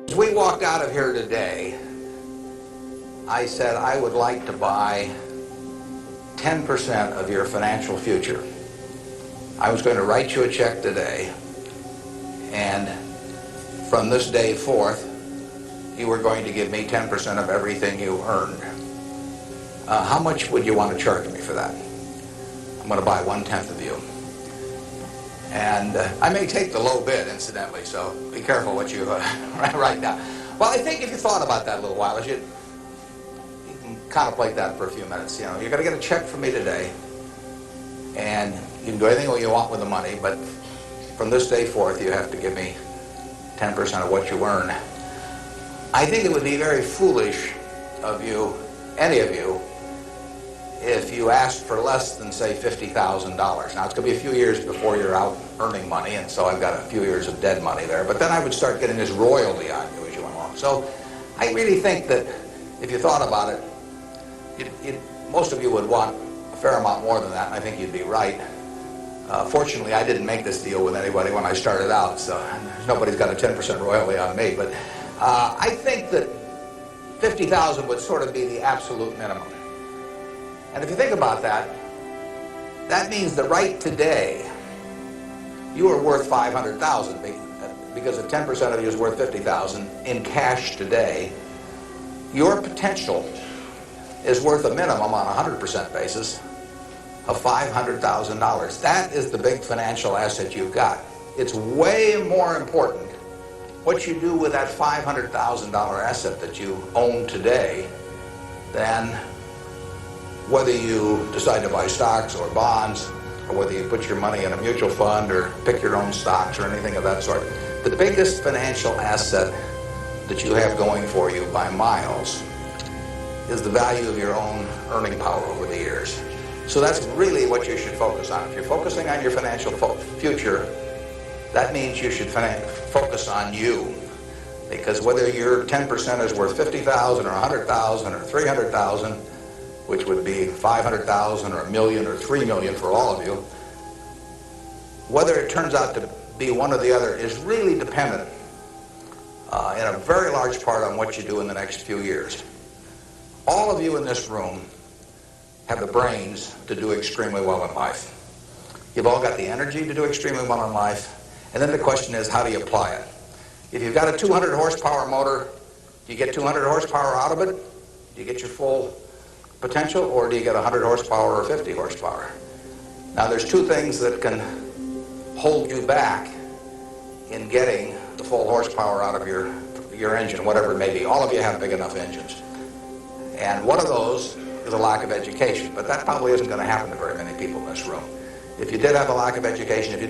As we walked out of here today, I said I would like to buy 10% of your financial future. I was going to write you a check today, and from this day forth, you were going to give me 10% of everything you earned. How much would you want to charge me for that? I'm going to buy 1/10 of you. And I may take the low bid, incidentally, so be careful what you write down. Well, I think if you thought about that a little while, you can contemplate that for a few minutes. You know, you're going to get a check from me today, and you can do anything you want with the money, but from this day forth, you have to give me 10% of what you earn. I think it would be very foolish of you, any of you, if you asked for less than, say, $50,000. Now, it's going to be a few years before you're out earning money, and so I've got a few years of dead money there. But then I would start getting this royalty on you as you went along. So I really think that if you thought about it, most of you would want a fair amount more than that, and I think you'd be right. Fortunately, I didn't make this deal with anybody when I started out, so nobody's got a 10% royalty on me. But I think that $50,000 would sort of be the absolute minimum. And if you think about that, that means that right today, you are worth $500,000 because if 10% of you is worth $50,000 in cash today, your potential is worth a minimum on a 100% basis of $500,000. That is the big financial asset you've got. It's way more important what you do with that $500,000 asset that you own today than whether you decide to buy stocks or bonds, or whether you put your money in a mutual fund or pick your own stocks or anything of that sort. The biggest financial asset that you have going for you by miles is the value of your own earning power over the years. So that's really what you should focus on. If you're focusing on your financial future, that means you should focus on you. Because whether your 10% is worth $50,000 or $100,000 or $300,000, which would be $500,000 or $1 million or $3 million for all of you, whether it turns out to be one or the other is really dependent in a very large part on what you do in the next few years. All of you in this room have the brains to do extremely well in life. You've all got the energy to do extremely well in life, and then the question is, how do you apply it? If you've got a 200 horsepower motor, do you get 200 horsepower out of it? Do you get your full potential, or do you get 100 horsepower or 50 horsepower? Now, there's two things that can hold you back in getting the full horsepower out of your engine, whatever it may be. All of you have big enough engines. And one of those is a lack of education, but that probably isn't going to happen to very many people in this room. If you did have a lack of education, if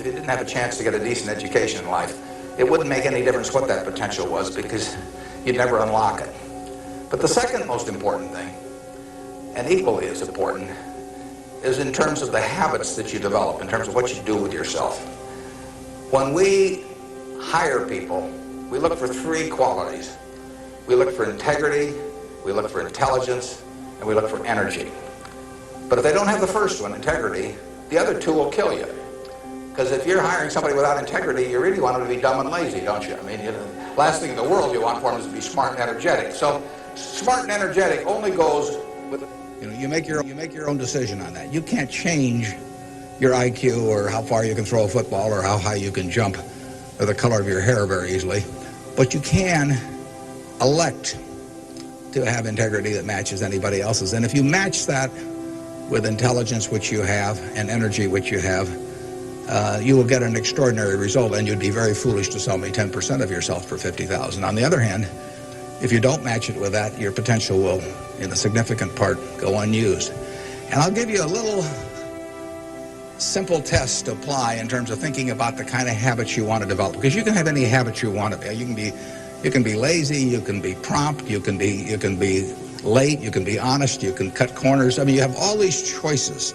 you didn't have a chance to get a decent education in life, it wouldn't make any difference what that potential was, because you'd never unlock it. But the second most important thing, and equally as important, is in terms of the habits that you develop, in terms of what you do with yourself. When we hire people, we look for three qualities. We look for integrity, we look for intelligence, and we look for energy. But if they don't have the first one, integrity, the other two will kill you. Because if you're hiring somebody without integrity, you really want them to be dumb and lazy, don't you? I mean, the last thing in the world you want for them is to be smart and energetic. So smart and energetic only goes with, you make your own decision on that. You can't change your IQ or how far you can throw a football or how high you can jump or the color of your hair very easily. But you can elect to have integrity that matches anybody else's. And if you match that with intelligence, which you have, and energy, which you have, you will get an extraordinary result, and you'd be very foolish to sell me 10% of yourself for $50,000. On the other hand, if you don't match it with that, your potential will, in a significant part, go unused. And I'll give you a little simple test to apply in terms of thinking about the kind of habits you want to develop, because you can have any habits you want to be. You can be lazy, you can be prompt, you can be late, you can be honest, you can cut corners. I mean, you have all these choices.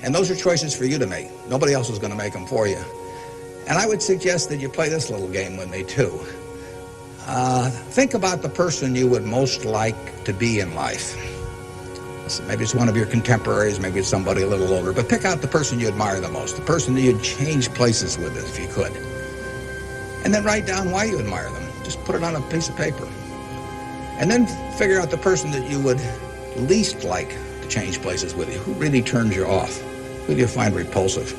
And those are choices for you to make. Nobody else is going to make them for you. And I would suggest that you play this little game with me, too. Think about the person you would most like to be in life. So maybe it's one of your contemporaries, maybe it's somebody a little older, but pick out the person you admire the most, the person that you'd change places with if you could. And then write down why you admire them. Just put it on a piece of paper. And then figure out the person that you would least like to change places with you. Who really turns you off? Who do you find repulsive?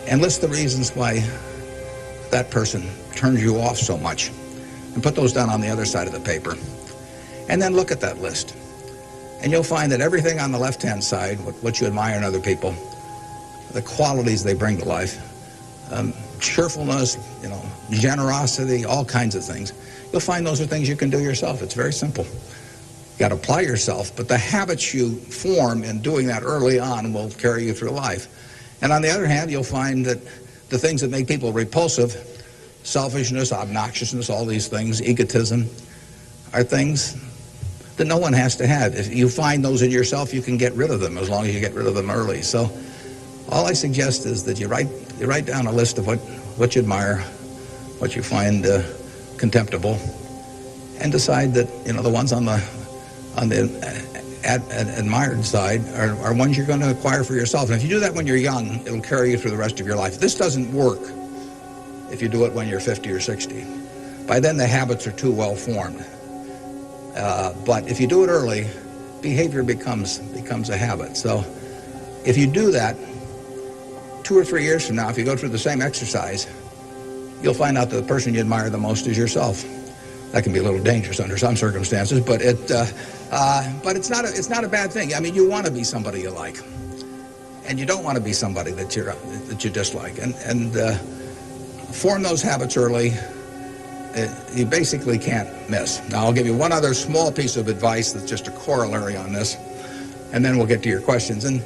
And list the reasons why that person turns you off so much. And put those down on the other side of the paper. And then look at that list. And you'll find that everything on the left-hand side, what you admire in other people, the qualities they bring to life, cheerfulness, generosity, all kinds of things. You'll find those are things you can do yourself. It's very simple. You got to apply yourself, but the habits you form in doing that early on will carry you through life. And on the other hand, you'll find that the things that make people repulsive, selfishness, obnoxiousness, all these things, egotism, are things that no one has to have. If you find those in yourself, you can get rid of them as long as you get rid of them early. So all I suggest is that you write down a list of what you admire, what you find contemptible, and decide that the ones on the admired side are ones you're going to acquire for yourself. And if you do that when you're young, it'll carry you through the rest of your life. This doesn't work if you do it when you're 50 or 60. By then the habits are too well formed. But if you do it early, behavior becomes a habit. So if you do that, 2 or 3 years from now, if you go through the same exercise, you'll find out that the person you admire the most is yourself. That can be a little dangerous under some circumstances, but it's not a bad thing. I mean, you want to be somebody you like, and you don't want to be somebody that you dislike. And form those habits early. You basically can't miss. Now, I'll give you one other small piece of advice that's just a corollary on this, and then we'll get to your questions. And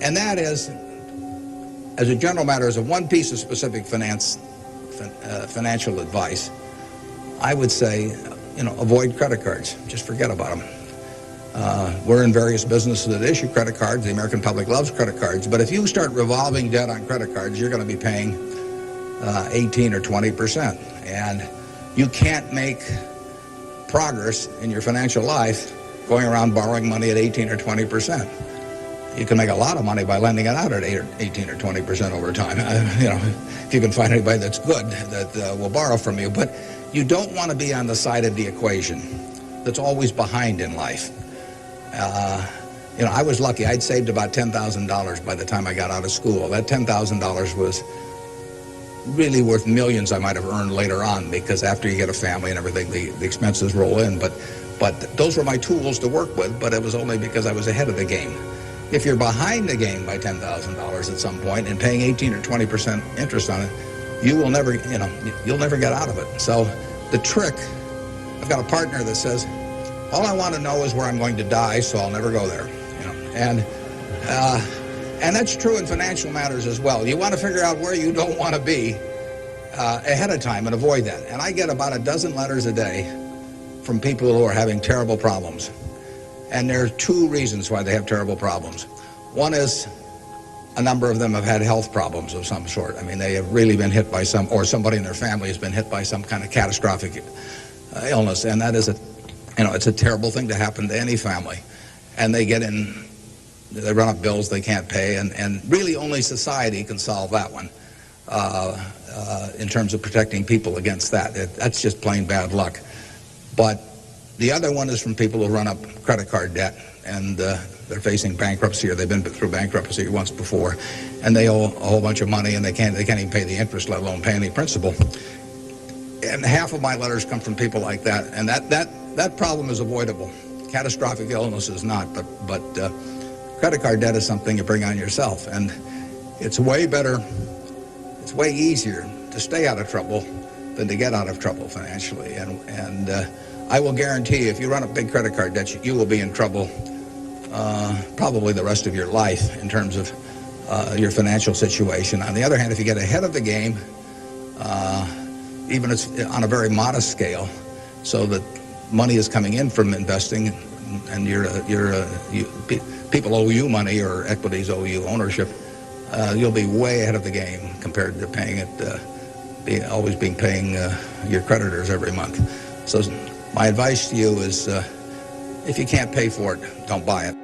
that is, as a general matter, as a one piece of specific financial advice, I would say, avoid credit cards. Just forget about them. We're in various businesses that issue credit cards. The American public loves credit cards. But if you start revolving debt on credit cards, you're going to be paying 18 or 20%. And you can't make progress in your financial life going around borrowing money at 18 or 20%. You can make a lot of money by lending it out at 18 or 20% over time. If you can find anybody that's good that will borrow from you. But you don't want to be on the side of the equation that's always behind in life. I was lucky. I'd saved about $10,000 by the time I got out of school. That $10,000 was really worth millions I might have earned later on, because after you get a family and everything, the expenses roll in. But those were my tools to work with, but it was only because I was ahead of the game. If you're behind the game by $10,000 at some point and paying 18 or 20% interest on it, you'll never get out of it. So the trick, I've got a partner that says, all I want to know is where I'm going to die, so I'll never go there. And that's true in financial matters as well. You want to figure out where you don't want to be ahead of time and avoid that. And I get about a dozen letters a day from people who are having terrible problems. And there are 2 reasons why they have terrible problems. One is a number of them have had health problems of some sort. I mean, they have really been hit by or somebody in their family has been hit by some kind of catastrophic illness. And that is it's a terrible thing to happen to any family. And they run up bills they can't pay. And really only society can solve that one in terms of protecting people against that. That's just plain bad luck. But the other one is from people who run up credit card debt, and they're facing bankruptcy, or they've been through bankruptcy once before, and they owe a whole bunch of money, and they can't even pay the interest, let alone pay any principal. And half of my letters come from people like that, and that problem is avoidable. Catastrophic illness is not, but credit card debt is something you bring on yourself, and it's way better, it's way easier to stay out of trouble than to get out of trouble financially. And I will guarantee you, if you run up big credit card debt, you will be in trouble probably the rest of your life in terms of your financial situation. On the other hand, if you get ahead of the game, even if it's on a very modest scale, so that money is coming in from investing, and people owe you money, or equities owe you ownership, you'll be way ahead of the game compared to paying it, always paying your creditors every month. So my advice to you is, if you can't pay for it, don't buy it.